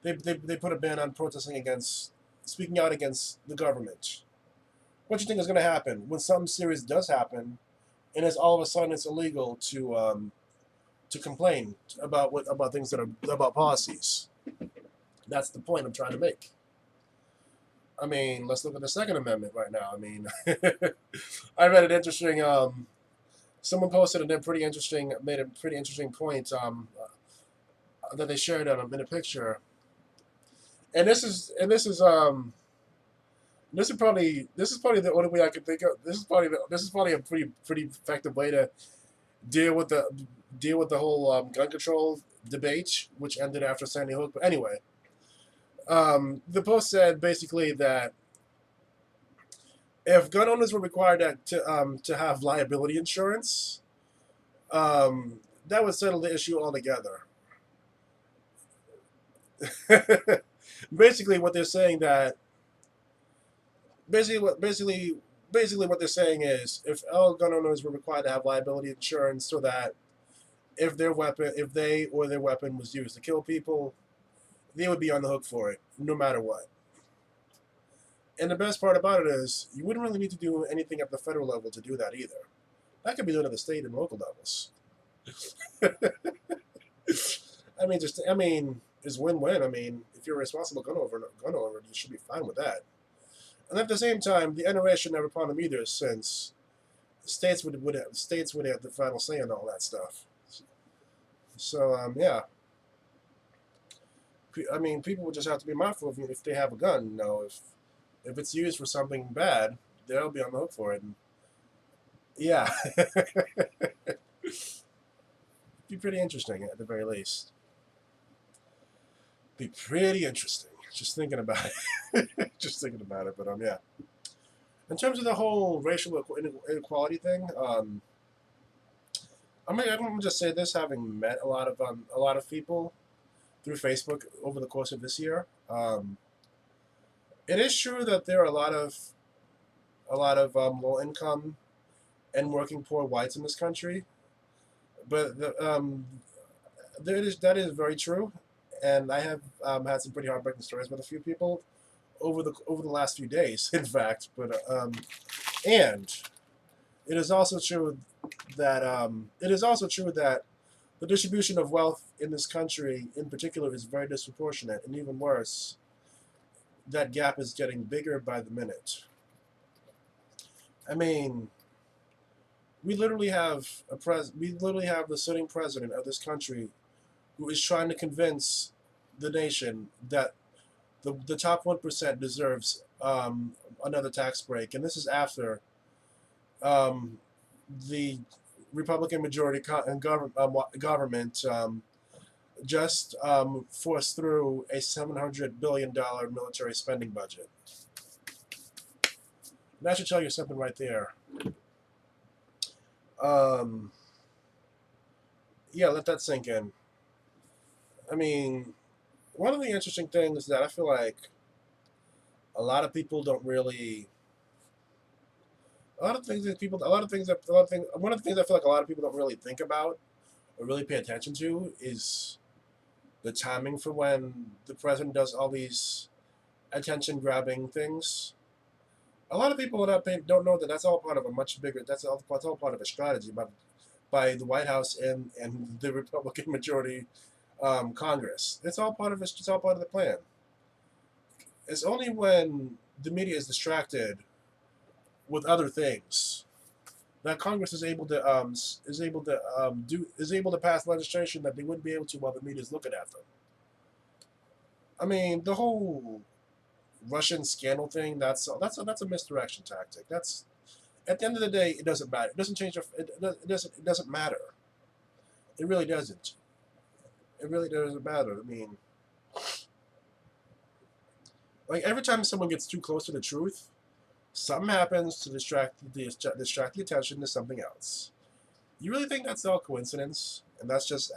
They put a ban on protesting against speaking out against the government. What do you think is going to happen when something serious does happen, and it's all of a sudden it's illegal to complain about things that are about policies. That's the point I'm trying to make. I mean, let's look at the Second Amendment right now. I mean, I read an interesting. Someone posted a pretty interesting, made a pretty interesting point that they shared in a picture, and this is probably the only way I could think of. This is probably a pretty effective way to deal with the whole gun control debate, which ended after Sandy Hook. But anyway, the post said basically that if gun owners were required to have liability insurance, that would settle the issue altogether. Basically, what they're saying that basically what they're saying is if all gun owners were required to have liability insurance, so that if they or their weapon was used to kill people, they would be on the hook for it, no matter what. And the best part about it is you wouldn't really need to do anything at the federal level to do that either. That could be done at the state and local levels. I mean, it's win-win. I mean, if you're a responsible gun owner, you should be fine with that. And at the same time, the NRA should never pawn them either, since states would have the final say on all that stuff. So yeah. I mean, people would just have to be mindful of if they have a gun. You know, if it's used for something bad, they'll be on the hook for it. And yeah, be pretty interesting at the very least. Be pretty interesting. Just thinking about it. Just thinking about it. But yeah. In terms of the whole racial inequality thing, I'm gonna just say this, having met a lot of people through Facebook over the course of this year. It is true that there are a lot of low income and working poor whites in this country, but that is very true, and I have had some pretty heartbreaking stories with a few people over the last few days, in fact. But and it is also true that the distribution of wealth in this country, in particular, is very disproportionate, and even worse, that gap is getting bigger by the minute. I mean, we literally have the sitting president of this country who is trying to convince the nation that the top 1% deserves another tax break, and this is after the Republican majority government just forced through a $700 billion military spending budget. And that should tell you something right there. Yeah, let that sink in. I mean, one of the interesting things that I feel like a lot of people don't really. One of the things I feel like a lot of people don't really think about or really pay attention to is the timing for when the president does all these attention-grabbing things. A lot of people don't know that that's all part of a much bigger. That's all part of a strategy by the White House and the Republican majority Congress. It's all part of the plan. It's only when the media is distracted with other things that Congress is able to pass legislation that they wouldn't be able to while the media is looking at them. I mean, the whole Russian scandal thing, that's a misdirection tactic. That's, at the end of the day, it doesn't matter. It doesn't change. It doesn't matter. It really doesn't. It really doesn't matter. I mean, like every time someone gets too close to the truth, something happens to distract the attention to something else. You really think that's all coincidence, and that's just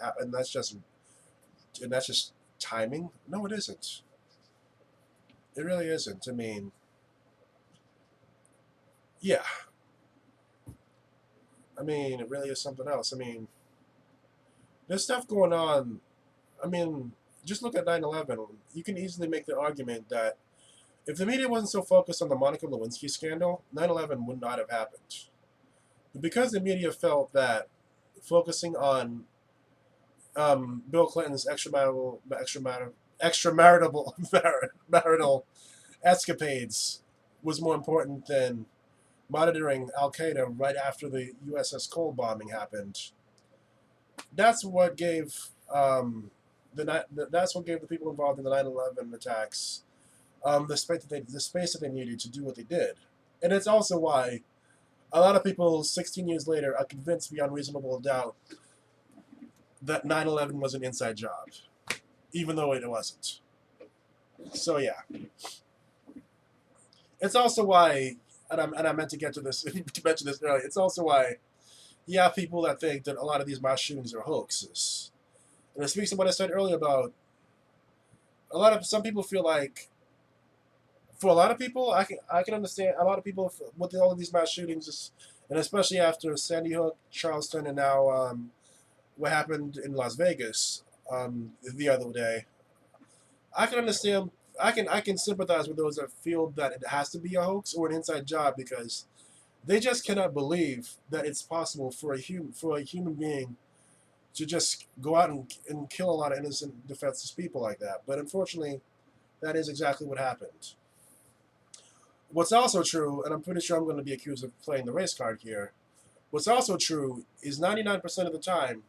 timing? No, it isn't. It really isn't. I mean, yeah. I mean, it really is something else. I mean, there's stuff going on. I mean, just look at 9/11. You can easily make the argument that if the media wasn't so focused on the Monica Lewinsky scandal, 9/11 would not have happened. But because the media felt that focusing on Bill Clinton's extramarital marital escapades was more important than monitoring Al Qaeda right after the USS Cole bombing happened. That's what gave that's what gave the people involved in the 9/11 attacks the space that they needed to do what they did, and it's also why a lot of people 16 years later are convinced beyond reasonable doubt that 9/11 was an inside job, even though it wasn't. So yeah, it's also why, and I meant to get to this to mention this earlier. It's also why you have people that think that a lot of these mass shootings are hoaxes, and it speaks to what I said earlier about some people feel like. For a lot of people, I can understand a lot of people with all of these mass shootings, and especially after Sandy Hook, Charleston, and now what happened in Las Vegas the other day. I can understand. I can sympathize with those that feel that it has to be a hoax or an inside job because they just cannot believe that it's possible for a human being to just go out and kill a lot of innocent, defenseless people like that. But unfortunately, that is exactly what happened. What's also true, and I'm pretty sure I'm going to be accused of playing the race card here. What's also true is 99% of the time,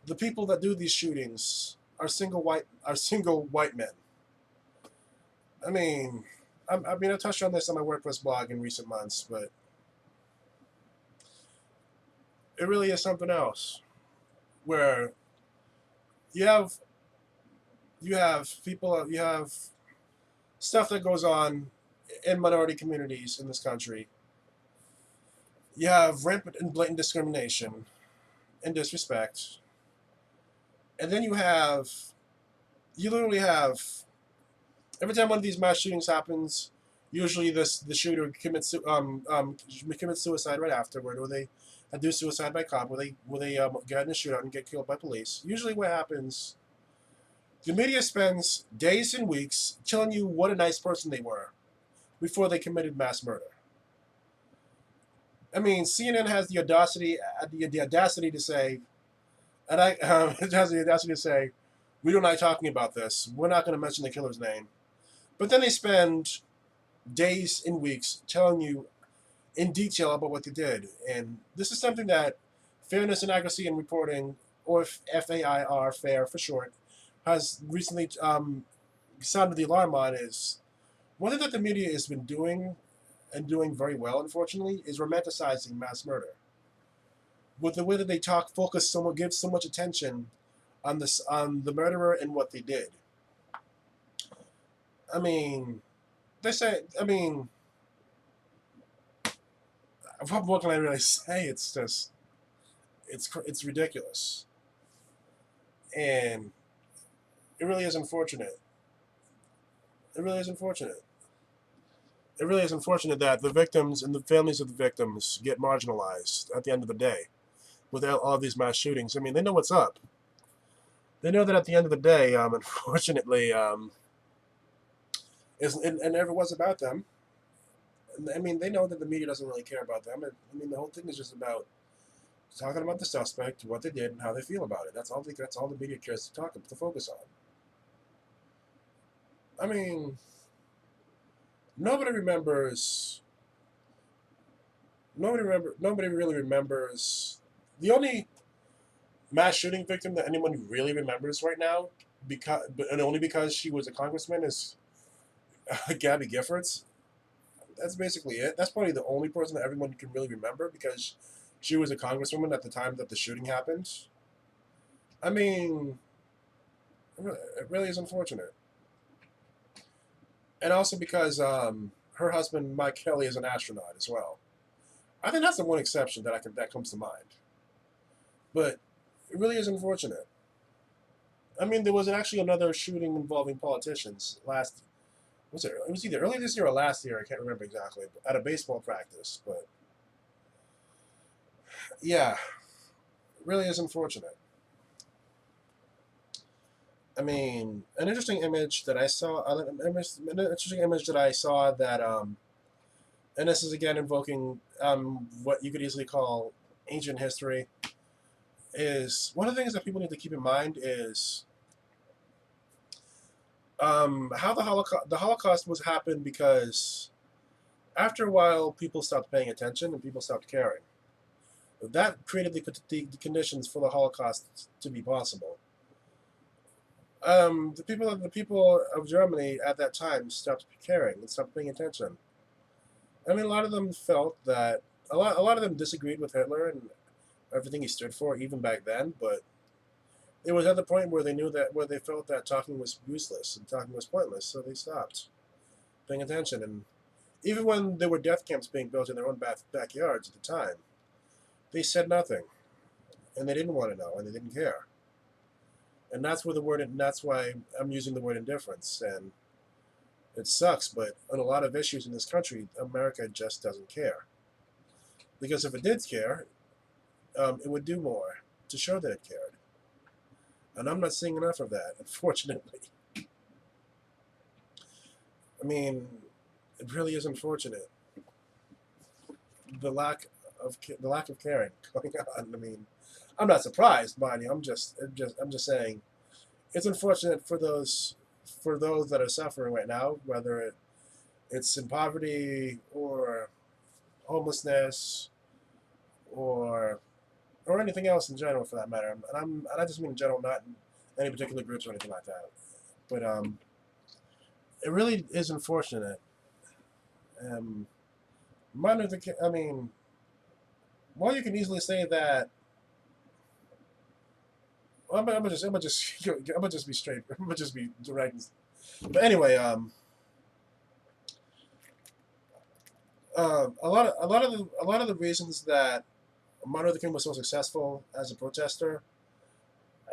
the people that do these shootings are single white men. I mean, I touched on this on my WordPress blog in recent months, but it really is something else. Where you have stuff that goes on in minority communities in this country. You have rampant and blatant discrimination and disrespect, and then you literally have every time one of these mass shootings happens, usually the shooter commits suicide right afterward, or they do suicide by cop, where they get in a shootout and get killed by police. Usually, what happens, the media spends days and weeks telling you what a nice person they were before they committed mass murder. I mean, CNN has the audacity to say, and it has the audacity to say, we don't like talking about this. We're not going to mention the killer's name. But then they spend days and weeks telling you in detail about what they did. And this is something that Fairness and Accuracy in Reporting, or FAIR, FAIR for short, has recently sounded the alarm on. Is one thing that the media has been doing, and doing very well, unfortunately, is romanticizing mass murder. With the way that they give so much attention on the murderer and what they did. I mean, what can I really say? It's just, it's ridiculous, and it really is unfortunate. It really is unfortunate. It really is unfortunate that the victims and the families of the victims get marginalized at the end of the day with all of these mass shootings. I mean, they know what's up. They know that at the end of the day, unfortunately, and never was about them. I mean, they know that the media doesn't really care about them. I mean, the whole thing is just about talking about the suspect, what they did, and how they feel about it. That's all the media cares to focus on. I mean, nobody remembers. Nobody really remembers. The only mass shooting victim that anyone really remembers right now, and only because she was a congressman, is Gabby Giffords. That's basically it. That's probably the only person that everyone can really remember because she was a congresswoman at the time that the shooting happened. I mean, it really is unfortunate. And also because her husband, Mike Kelly, is an astronaut as well. I think that's the one exception that comes to mind. But it really is unfortunate. I mean, there was actually another shooting involving politicians it was either early this year or last year, I can't remember exactly, at a baseball practice. But yeah, it really is unfortunate. I mean, an interesting image that I saw that, and this is again invoking what you could easily call ancient history. is one of the things that people need to keep in mind is how the Holocaust was happened because after a while people stopped paying attention and people stopped caring. That created the conditions for the Holocaust to be possible. The people of Germany at that time stopped caring and stopped paying attention. I mean, a lot of them felt that a lot of them disagreed with Hitler and everything he stood for, even back then. But it was at the point where they felt that talking was useless and talking was pointless, so they stopped paying attention. And even when there were death camps being built in their own backyards at the time, they said nothing, and they didn't want to know, and they didn't care. And that's why I'm using the word indifference. And it sucks, but on a lot of issues in this country, America just doesn't care. Because if it did care, it would do more to show that it cared. And I'm not seeing enough of that, unfortunately. I mean, it really is unfortunate. The lack of caring going on. I mean, I'm not surprised, mind you. I'm just saying, it's unfortunate for those that are suffering right now, whether it's in poverty or homelessness or anything else in general, for that matter. And I just mean in general, not in any particular groups or anything like that. But it really is unfortunate. Martin Luther King, I mean, well, you can easily say that. Well, I'm gonna just be straight. I'm gonna just be direct. But anyway, a lot of the reasons that Martin Luther King was so successful as a protester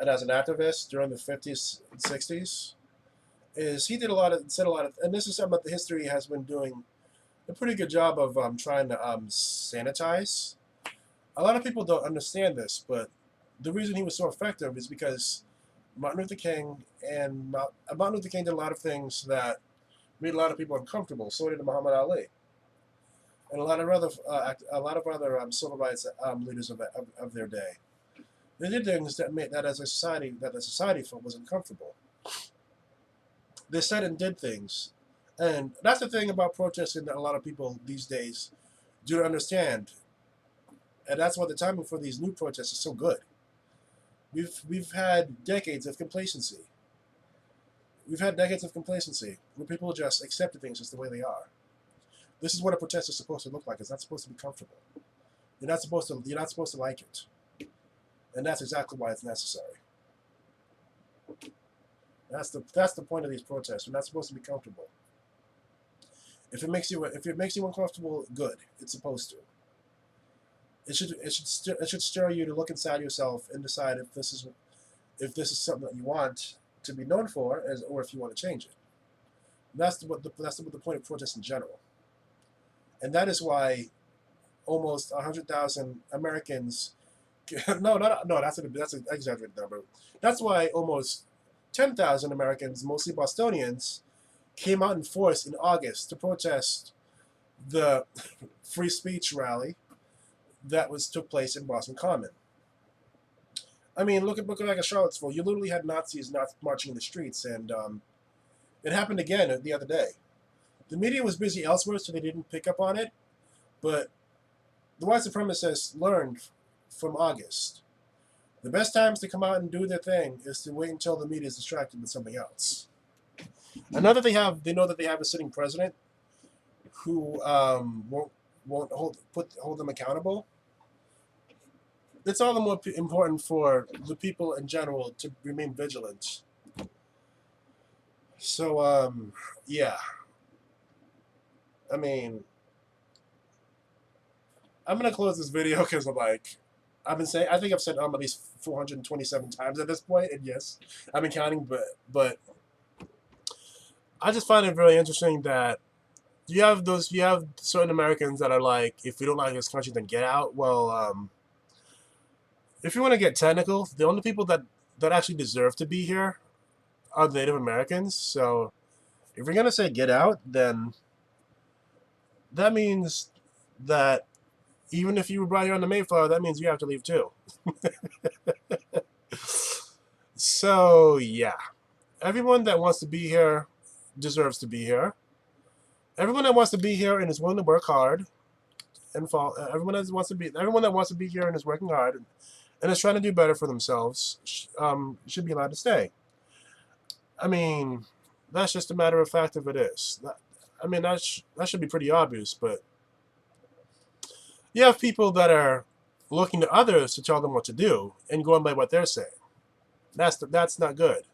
and as an activist during the 50s and 60s is he said a lot of, and this is something that the history has been doing a pretty good job of trying to sanitize. A lot of people don't understand this, but the reason he was so effective is because Martin Luther King Martin Luther King did a lot of things that made a lot of people uncomfortable. So did Muhammad Ali and a lot of other civil rights leaders of their day. They did things that made that the society felt was uncomfortable. They said and did things, and that's the thing about protesting that a lot of people these days do not understand. And that's why the timing for these new protests is so good. We've had decades of complacency. We've had decades of complacency where people just accepted things just the way they are. This is what a protest is supposed to look like. It's not supposed to be comfortable. You're not supposed to like it. And that's exactly why it's necessary. That's the point of these protests. We're not supposed to be comfortable. If it makes you uncomfortable, good. It's supposed to. It should stir you to look inside yourself and decide if this is something that you want to be known for, or if you want to change it. That's the point of protest in general, and that is why almost 100,000 Americans. No, that's an exaggerated number. That's why almost 10,000 Americans, mostly Bostonians, came out in force in August to protest the free speech rally that took place in Boston Common. I mean, look at Charlottesville. You literally had Nazis not marching in the streets, and it happened again the other day. The media was busy elsewhere, so they didn't pick up on it. But the white supremacists learned from August. The best times to come out and do their thing is to wait until the media is distracted with something else. I know that they know that they have a sitting president who won't hold them accountable. It's all the more important for the people in general to remain vigilant. So, yeah. I mean, I'm gonna close this video because I've been saying, I think I've said at least 427 times at this point, and yes, I've been counting, but I just find it really interesting that you have certain Americans that are like, if you don't like this country, then get out. Well, if you want to get technical, the only people that actually deserve to be here are the Native Americans. So if you're gonna say get out, then that means that Even if you were brought here on the Mayflower, that means you have to leave too. So, yeah. Everyone that wants to be here deserves to be here. Everyone that wants to be here and is willing to work hard and fall. Everyone that wants to be here and is working hard and is trying to do better for themselves should be allowed to stay. I mean, that's just a matter of fact if it is. I mean, that should be pretty obvious, but you have people that are looking to others to tell them what to do and going by what they're saying. That's not good.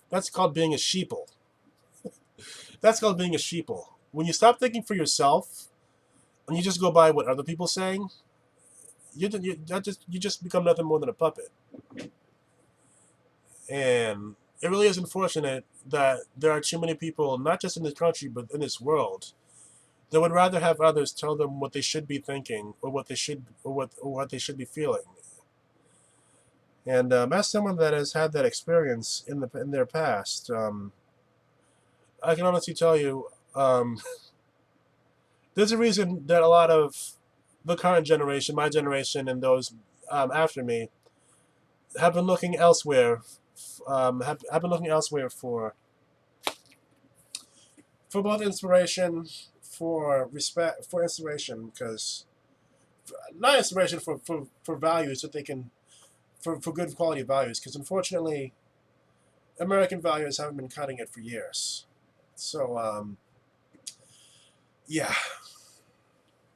That's called being a sheeple. That's called being a sheeple. When you stop thinking for yourself and you just go by what other people are saying, you just become nothing more than a puppet. And it really is unfortunate that there are too many people, not just in this country but in this world, that would rather have others tell them what they should be thinking or what they should be feeling. And as someone that has had that experience in their past, I can honestly tell you, there's a reason that a lot of the current generation, my generation, and those after me, have been looking elsewhere. Have been looking elsewhere for both inspiration, for respect, for inspiration, because not inspiration for values that they can for good quality values. Because unfortunately, American values haven't been cutting it for years. So yeah,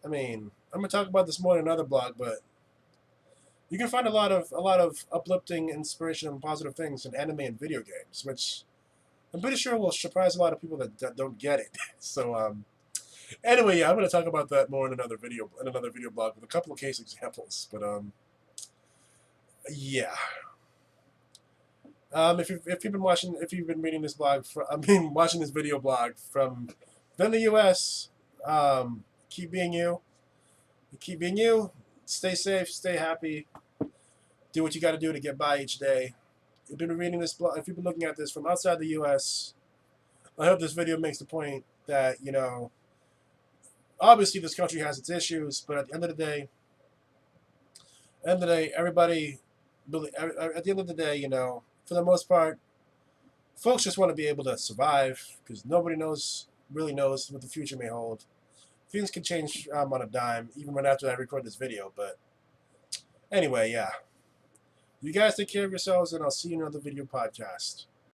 I mean, I'm gonna talk about this more in another blog, but you can find a lot of uplifting, inspiration, and positive things in anime and video games, which I'm pretty sure will surprise a lot of people that don't get it. So anyway, yeah, I'm gonna talk about that more in another video blog with a couple of case examples. But yeah. If you've been watching, if you've been reading this blog, watching this video blog from the U.S., keep being you. Keep being you. Stay safe. Stay happy. Do what you got to do to get by each day. If you've been reading this blog, if you've been looking at this from outside the U.S., I hope this video makes the point that, obviously this country has its issues, but at the end of the day, everybody, at the end of the day, for the most part, folks just want to be able to survive because nobody really knows what the future may hold. Things can change on a dime, even right after I record this video. But anyway, yeah. You guys take care of yourselves, and I'll see you in another video podcast.